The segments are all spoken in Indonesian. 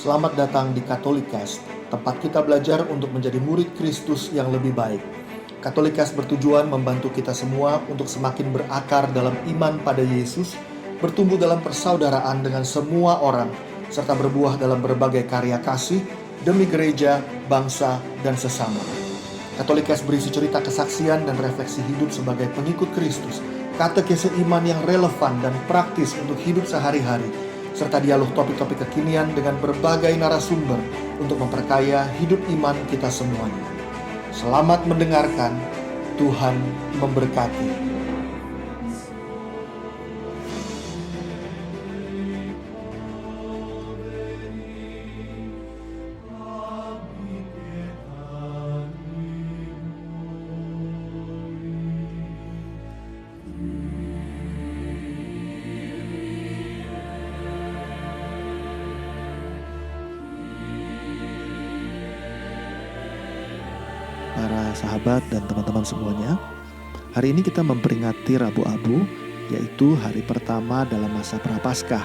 Selamat datang di Katolikas, tempat kita belajar untuk menjadi murid Kristus yang lebih baik. Katolikas bertujuan membantu kita semua untuk semakin berakar dalam iman pada Yesus, bertumbuh dalam persaudaraan dengan semua orang, serta berbuah dalam berbagai karya kasih demi gereja, bangsa, dan sesama. Katolikas berisi cerita kesaksian dan refleksi hidup sebagai pengikut Kristus, katekese iman yang relevan dan praktis untuk hidup sehari-hari, serta dialog topik-topik kekinian dengan berbagai narasumber untuk memperkaya hidup iman kita semuanya. Selamat mendengarkan, Tuhan memberkati. Para sahabat dan teman-teman semuanya, hari ini kita memperingati Rabu Abu, yaitu hari pertama dalam masa Prapaskah.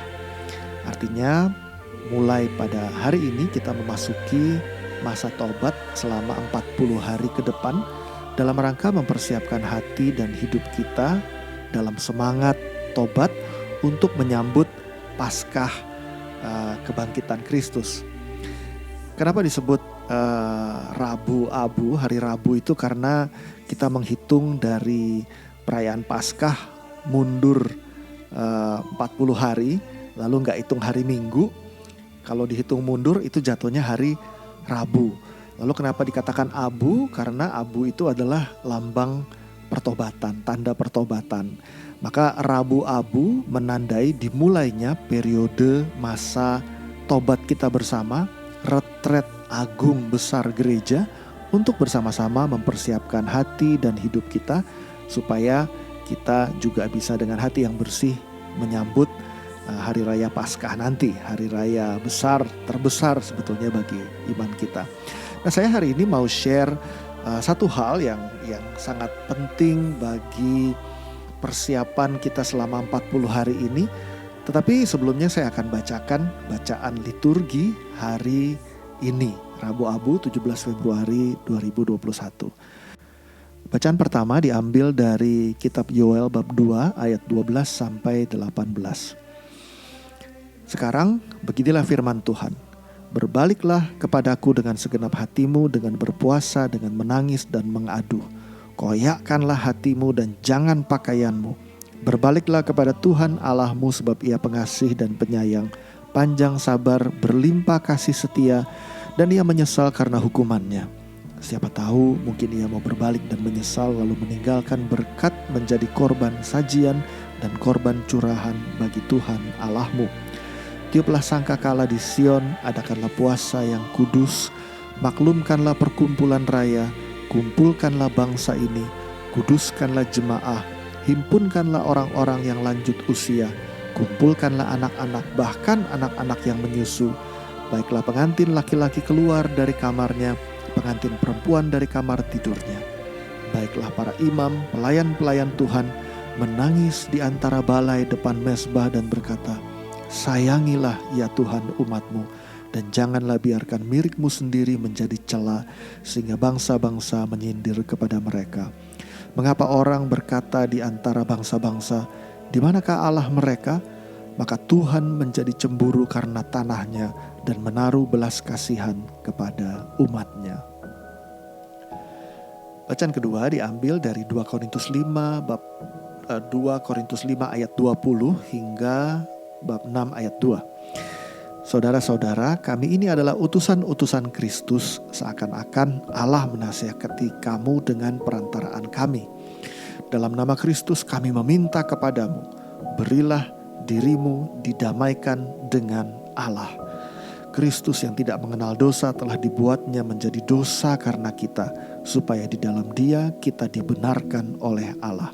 Artinya, mulai pada hari ini kita memasuki masa tobat selama 40 hari ke depan dalam rangka mempersiapkan hati dan hidup kita dalam semangat tobat untuk menyambut Paskah kebangkitan Kristus. Kenapa disebut Rabu Abu, hari Rabu itu karena kita menghitung dari perayaan Paskah mundur 40 hari, lalu gak hitung hari Minggu. Kalau dihitung mundur itu jatuhnya hari Rabu. Lalu kenapa dikatakan abu? Karena abu itu adalah lambang pertobatan, tanda pertobatan. Maka Rabu Abu menandai dimulainya periode masa tobat kita bersama, retret agung besar gereja untuk bersama-sama mempersiapkan hati dan hidup kita supaya kita juga bisa dengan hati yang bersih menyambut hari raya Paskah nanti, hari raya besar, terbesar sebetulnya bagi iman kita. Nah, saya hari ini mau share satu hal yang sangat penting bagi persiapan kita selama 40 hari ini. Tetapi sebelumnya saya akan bacakan bacaan liturgi hari ini, Rabu Abu 17 Februari 2021. Bacaan pertama diambil dari kitab Yoel bab 2 ayat 12 sampai 18. Sekarang beginilah firman Tuhan. Berbaliklah kepadaku dengan segenap hatimu, dengan berpuasa, dengan menangis dan mengadu. Koyakkanlah hatimu dan jangan pakaianmu. Berbaliklah kepada Tuhan Allahmu sebab Ia pengasih dan penyayang, panjang sabar, berlimpah kasih setia, dan Ia menyesal karena hukumannya. Siapa tahu mungkin Ia mau berbalik dan menyesal lalu meninggalkan berkat menjadi korban sajian dan korban curahan bagi Tuhan Allahmu. Tiuplah sangkakala di Sion, adakanlah puasa yang kudus, maklumkanlah perkumpulan raya, kumpulkanlah bangsa ini, kuduskanlah jemaah, himpunkanlah orang-orang yang lanjut usia, kumpulkanlah anak-anak, bahkan anak-anak yang menyusu. Baiklah pengantin laki-laki keluar dari kamarnya, pengantin perempuan dari kamar tidurnya. Baiklah para imam, pelayan-pelayan Tuhan, menangis di antara balai depan mezbah dan berkata, sayangilah ya Tuhan umat-Mu, dan janganlah biarkan milikmu sendiri menjadi cela, sehingga bangsa-bangsa menyindir kepada mereka. Mengapa orang berkata di antara bangsa-bangsa, di manakah Allah mereka? Maka Tuhan menjadi cemburu karena tanahnya dan menaruh belas kasihan kepada umatnya. Bacaan kedua diambil dari 2 Korintus 5 ayat 20 hingga bab 6 ayat 2. Saudara-saudara, kami ini adalah utusan-utusan Kristus, seakan-akan Allah menasihati kamu dengan perantaraan kami. Dalam nama Kristus kami meminta kepadamu, berilah dirimu didamaikan dengan Allah. Kristus yang tidak mengenal dosa telah dibuatnya menjadi dosa karena kita, supaya di dalam Dia kita dibenarkan oleh Allah.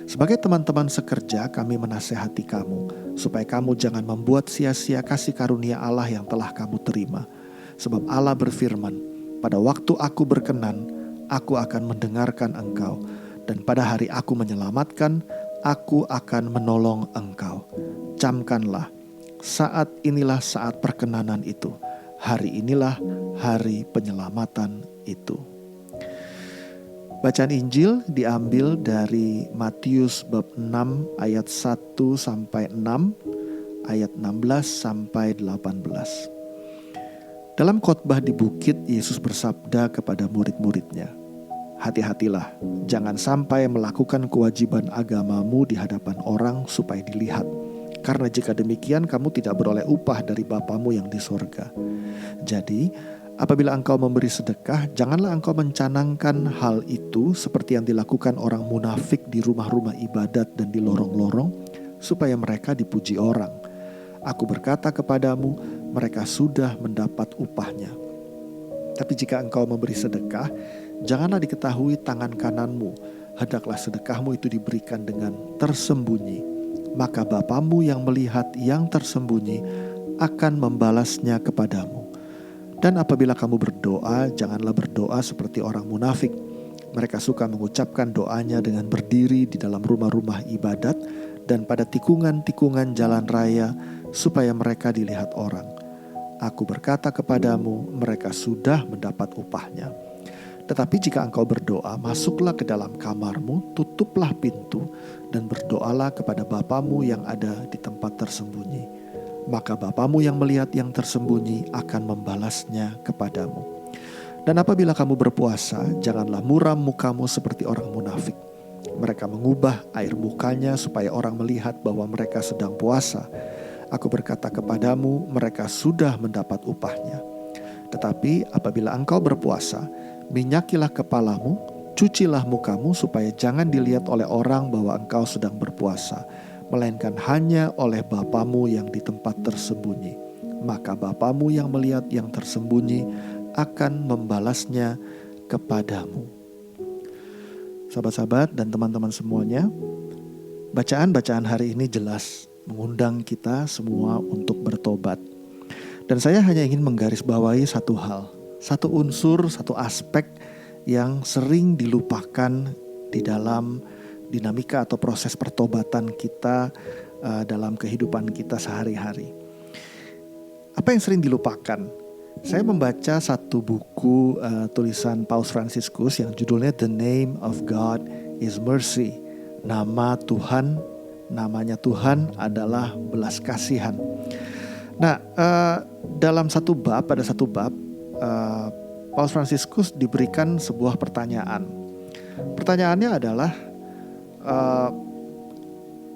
Sebagai teman-teman sekerja, kami menasehati kamu, supaya kamu jangan membuat sia-sia kasih karunia Allah yang telah kamu terima. Sebab Allah berfirman, pada waktu aku berkenan, aku akan mendengarkan engkau, dan pada hari aku menyelamatkan, aku akan menolong engkau. Camkanlah, saat inilah saat perkenanan itu. hari inilah hari penyelamatan itu. Bacaan Injil diambil dari Matius bab 6 ayat 1 sampai 6, ayat 16 sampai 18. Dalam khotbah di bukit, Yesus bersabda kepada murid-muridnya, "Hati-hatilah, jangan sampai melakukan kewajiban agamamu di hadapan orang supaya dilihat. Karena jika demikian kamu tidak beroleh upah dari Bapamu yang di sorga. Jadi, apabila engkau memberi sedekah, janganlah engkau mencanangkan hal itu seperti yang dilakukan orang munafik di rumah-rumah ibadat dan di lorong-lorong, supaya mereka dipuji orang. Aku berkata kepadamu, mereka sudah mendapat upahnya. Tapi jika engkau memberi sedekah, janganlah diketahui tangan kananmu, hendaklah sedekahmu itu diberikan dengan tersembunyi. Maka Bapamu yang melihat yang tersembunyi akan membalasnya kepadamu. Dan apabila kamu berdoa, janganlah berdoa seperti orang munafik. Mereka suka mengucapkan doanya dengan berdiri di dalam rumah-rumah ibadat dan pada tikungan-tikungan jalan raya, supaya mereka dilihat orang. Aku berkata kepadamu, mereka sudah mendapat upahnya. Tetapi jika engkau berdoa, masuklah ke dalam kamarmu, tutuplah pintu, dan berdoalah kepada Bapamu yang ada di tempat tersembunyi. Maka Bapamu yang melihat yang tersembunyi akan membalasnya kepadamu. Dan apabila kamu berpuasa, janganlah muram mukamu seperti orang munafik. Mereka mengubah air mukanya supaya orang melihat bahwa mereka sedang puasa. Aku berkata kepadamu, mereka sudah mendapat upahnya. Tetapi apabila engkau berpuasa, minyakilah kepalamu, cucilah mukamu supaya jangan dilihat oleh orang bahwa engkau sedang berpuasa, melainkan hanya oleh Bapamu yang di tempat tersembunyi. Maka Bapamu yang melihat yang tersembunyi akan membalasnya kepadamu." Sahabat-sahabat dan teman-teman semuanya, bacaan-bacaan hari ini jelas mengundang kita semua untuk bertobat. Dan saya hanya ingin menggarisbawahi satu hal, satu unsur, satu aspek yang sering dilupakan di dalam dinamika atau proses pertobatan kita dalam kehidupan kita sehari-hari. Apa yang sering dilupakan? Saya membaca satu buku tulisan Paus Fransiskus yang judulnya The Name of God is Mercy. Namanya Tuhan adalah belas kasihan. Nah, pada satu bab, Paus Fransiskus diberikan sebuah pertanyaan. Pertanyaannya adalah,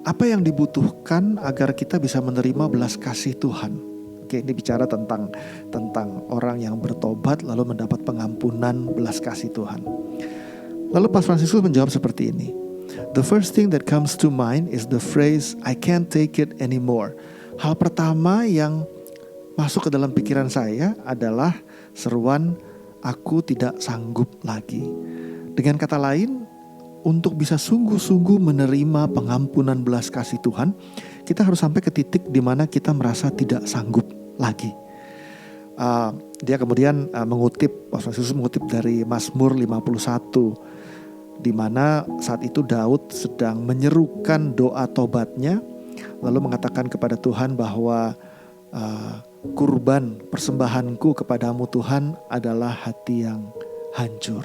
apa yang dibutuhkan agar kita bisa menerima belas kasih Tuhan? Oke, ini bicara tentang orang yang bertobat lalu mendapat pengampunan belas kasih Tuhan. Lalu Paus Fransiskus menjawab seperti ini. The first thing that comes to mind is the phrase, I can't take it anymore. Hal pertama yang masuk ke dalam pikiran saya adalah seruan, aku tidak sanggup lagi. Dengan kata lain, untuk bisa sungguh-sungguh menerima pengampunan belas kasih Tuhan, kita harus sampai ke titik di mana kita merasa tidak sanggup lagi. Dia kemudian Paus Fransiskus mengutip dari Mazmur 51, di mana saat itu Daud sedang menyerukan doa tobatnya, lalu mengatakan kepada Tuhan bahwa kurban persembahanku kepadamu Tuhan adalah hati yang hancur.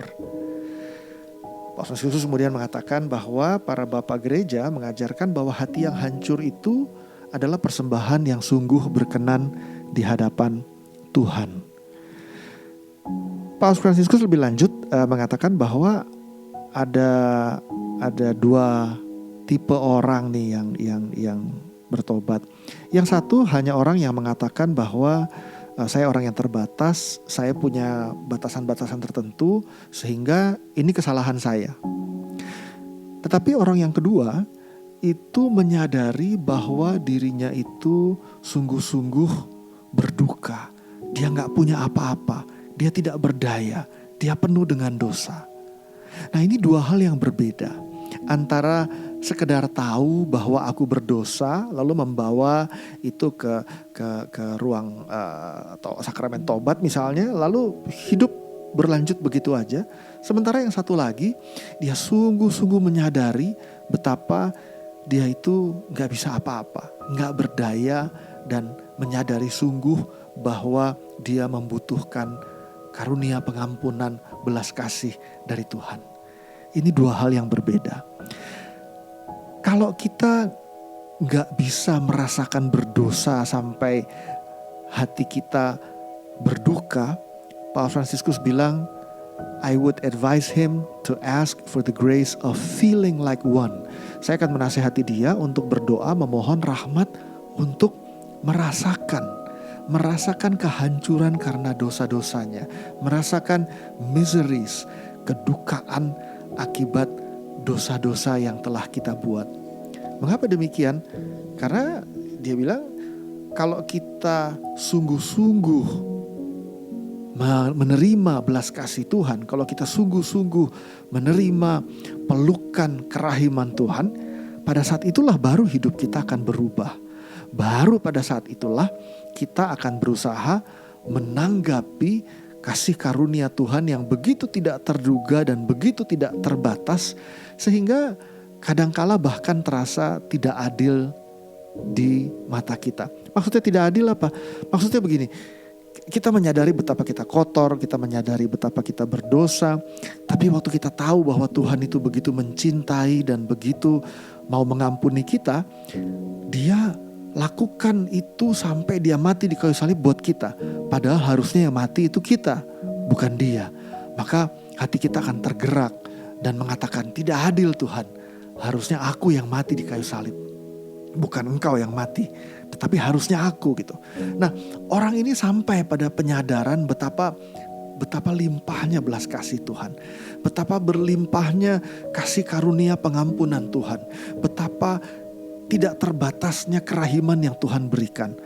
Paus Fransiskus kemudian mengatakan bahwa para bapak gereja mengajarkan bahwa hati yang hancur itu adalah persembahan yang sungguh berkenan di hadapan Tuhan. Paus Fransiskus lebih lanjut mengatakan bahwa ada dua tipe orang nih yang bertobat. Yang satu hanya orang yang mengatakan bahwa saya orang yang terbatas, saya punya batasan-batasan tertentu sehingga ini kesalahan saya. Tetapi orang yang kedua itu menyadari bahwa dirinya itu sungguh-sungguh berduka. Dia gak punya apa-apa, dia tidak berdaya, dia penuh dengan dosa. Nah, ini dua hal yang berbeda. Antara sekedar tahu bahwa aku berdosa lalu membawa itu ke ruang atau sakramen tobat misalnya, lalu hidup berlanjut begitu aja. Sementara yang satu lagi, dia sungguh-sungguh menyadari betapa dia itu gak bisa apa-apa, gak berdaya, dan menyadari sungguh bahwa dia membutuhkan karunia pengampunan, belas kasih dari Tuhan. Ini dua hal yang berbeda. Kalau kita gak bisa merasakan berdosa sampai hati kita berduka, Paus Fransiskus bilang, I would advise him to ask for the grace of feeling like one. Saya akan menasihati dia untuk berdoa memohon rahmat untuk merasakan kehancuran karena dosa-dosanya, merasakan miseries, kedukaan akibat dosa-dosa yang telah kita buat. Mengapa demikian? Karena dia bilang kalau kita sungguh-sungguh menerima belas kasih Tuhan, kalau kita sungguh-sungguh menerima pelukan kerahiman Tuhan, pada saat itulah baru hidup kita akan berubah. Baru pada saat itulah kita akan berusaha menanggapi kasih karunia Tuhan yang begitu tidak terduga dan begitu tidak terbatas, sehingga kadangkala bahkan terasa tidak adil di mata kita. Maksudnya tidak adil apa? Maksudnya begini, kita menyadari betapa kita kotor, kita menyadari betapa kita berdosa, tapi waktu kita tahu bahwa Tuhan itu begitu mencintai dan begitu mau mengampuni kita, Dia lakukan itu sampai Dia mati di kayu salib buat kita. Padahal harusnya yang mati itu kita, bukan Dia. Maka hati kita akan tergerak dan mengatakan, tidak adil Tuhan, harusnya aku yang mati di kayu salib, bukan Engkau yang mati, tetapi harusnya aku gitu. Nah, orang ini sampai pada penyadaran betapa limpahnya belas kasih Tuhan, betapa berlimpahnya kasih karunia pengampunan Tuhan, betapa tidak terbatasnya kerahiman yang Tuhan berikan.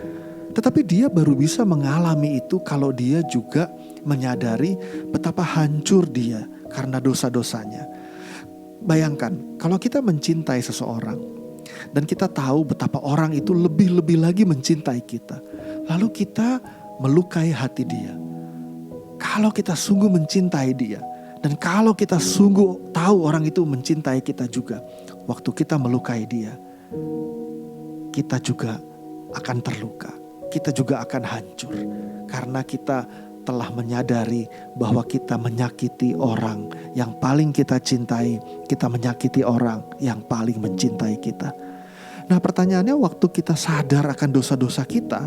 Tetapi dia baru bisa mengalami itu kalau dia juga menyadari betapa hancur dia karena dosa-dosanya. Bayangkan kalau kita mencintai seseorang dan kita tahu betapa orang itu lebih-lebih lagi mencintai kita, lalu kita melukai hati dia. Kalau kita sungguh mencintai dia, dan kalau kita sungguh tahu orang itu mencintai kita juga, waktu kita melukai dia, kita juga akan terluka, kita juga akan hancur, karena kita telah menyadari bahwa kita menyakiti orang yang paling kita cintai, kita menyakiti orang yang paling mencintai kita. Nah, pertanyaannya, waktu kita sadar akan dosa-dosa kita,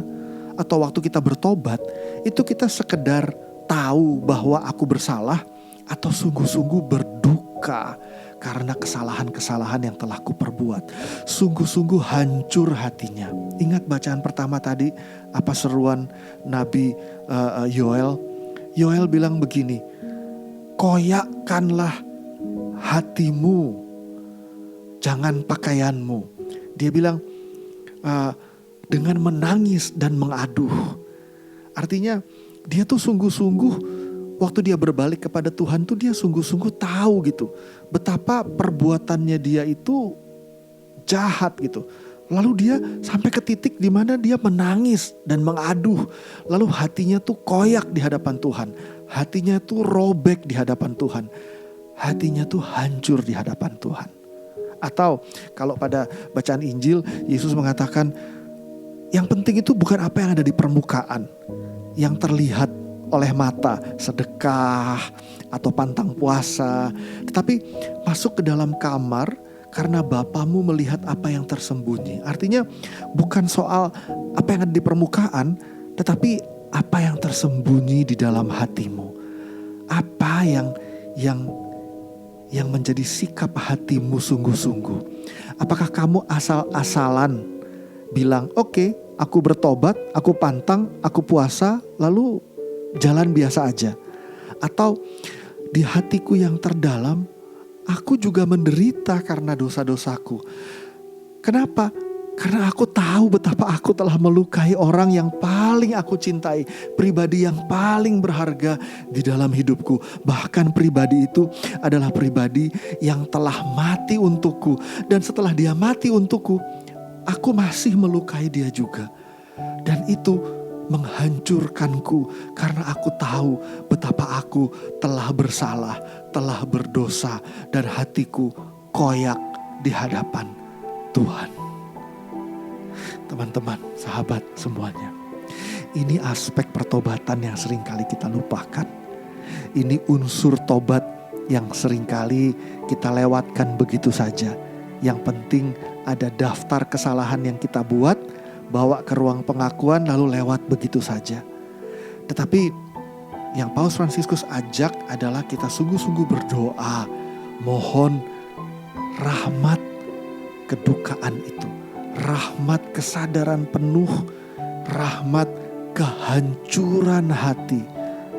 atau waktu kita bertobat, itu kita sekedar tahu bahwa aku bersalah, atau sungguh-sungguh berduka karena kesalahan-kesalahan yang telah kuperbuat. Sungguh-sungguh hancur hatinya. Ingat bacaan pertama tadi, apa seruan Nabi Yoel? Yoel bilang begini, koyakkanlah hatimu, jangan pakaianmu. Dia bilang dengan menangis dan mengaduh. Artinya dia tuh sungguh-sungguh waktu dia berbalik kepada Tuhan tuh dia sungguh-sungguh tahu gitu betapa perbuatannya dia itu jahat gitu. Lalu dia sampai ke titik di mana dia menangis dan mengaduh. Lalu hatinya tuh koyak di hadapan Tuhan. Hatinya tuh robek di hadapan Tuhan. Hatinya tuh hancur di hadapan Tuhan. Atau kalau pada bacaan Injil, Yesus mengatakan yang penting itu bukan apa yang ada di permukaan, yang terlihat oleh mata, sedekah atau pantang puasa, tetapi masuk ke dalam kamar karena Bapamu melihat apa yang tersembunyi. Artinya bukan soal apa yang ada di permukaan, tetapi apa yang tersembunyi di dalam hatimu. Apa yang menjadi sikap hatimu sungguh-sungguh. Apakah kamu asal-asalan bilang, oke, aku bertobat, aku pantang, aku puasa, lalu jalan biasa aja? Atau di hatiku yang terdalam, aku juga menderita karena dosa-dosaku. Kenapa? Karena aku tahu betapa aku telah melukai orang yang paling aku cintai, pribadi yang paling berharga di dalam hidupku. Bahkan pribadi itu adalah pribadi yang telah mati untukku. Dan setelah dia mati untukku, aku masih melukai dia juga. Dan itu menghancurkanku karena aku tahu betapa aku telah bersalah, telah berdosa, dan hatiku koyak di hadapan Tuhan. teman-teman, sahabat semuanya. Ini aspek pertobatan yang seringkali kita lupakan. Ini unsur tobat yang seringkali kita lewatkan begitu saja. Yang penting ada daftar kesalahan yang kita buat, bawa ke ruang pengakuan lalu lewat begitu saja. Tetapi yang Paus Fransiskus ajak adalah kita sungguh-sungguh berdoa, mohon rahmat kedukaan itu, rahmat kesadaran penuh, rahmat kehancuran hati,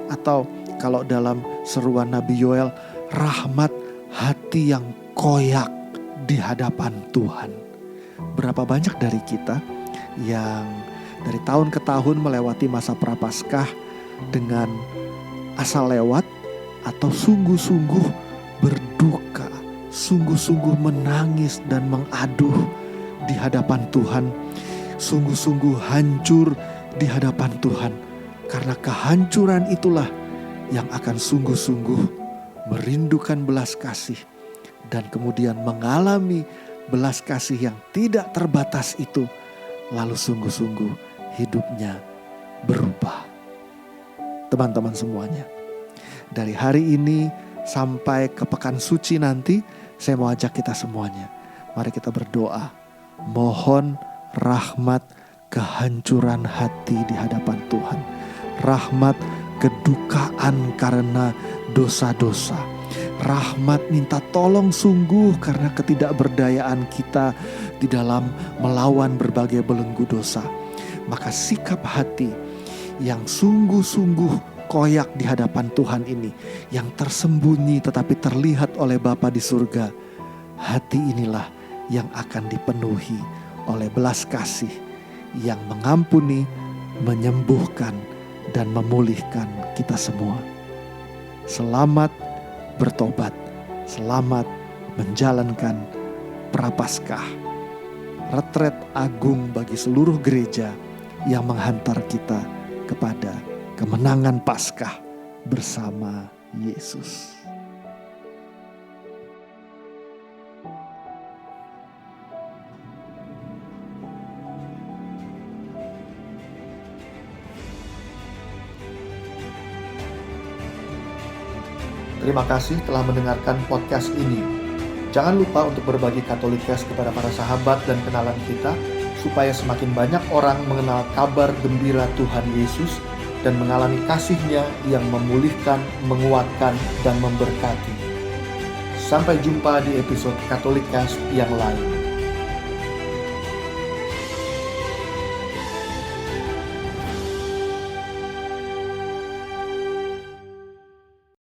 atau kalau dalam seruan Nabi Yoel, rahmat hati yang koyak di hadapan Tuhan. Berapa banyak dari kita yang dari tahun ke tahun melewati masa Prapaskah dengan asal lewat atau sungguh-sungguh berduka, sungguh-sungguh menangis dan mengaduh di hadapan Tuhan, sungguh-sungguh hancur di hadapan Tuhan. Karena kehancuran itulah yang akan sungguh-sungguh merindukan belas kasih dan kemudian mengalami belas kasih yang tidak terbatas itu, lalu sungguh-sungguh hidupnya berubah. Teman-teman semuanya, dari hari ini sampai ke Pekan Suci nanti, saya mau ajak kita semuanya, mari kita berdoa, mohon rahmat kehancuran hati di hadapan Tuhan, rahmat kedukaan karena dosa-dosa, rahmat minta tolong sungguh karena ketidakberdayaan kita di dalam melawan berbagai belenggu dosa. Maka sikap hati yang sungguh-sungguh koyak di hadapan Tuhan ini, yang tersembunyi tetapi terlihat oleh Bapa di surga, hati inilah yang akan dipenuhi oleh belas kasih yang mengampuni, menyembuhkan, dan memulihkan kita semua. Selamat bertobat, selamat menjalankan Prapaskah, retret agung bagi seluruh gereja yang menghantar kita kepada kemenangan Paskah bersama Yesus. Terima kasih telah mendengarkan podcast ini. Jangan lupa untuk berbagi Katolikas kepada para sahabat dan kenalan kita, supaya semakin banyak orang mengenal kabar gembira Tuhan Yesus dan mengalami kasih-Nya yang memulihkan, menguatkan, dan memberkati. Sampai jumpa di episode Katolikas yang lain.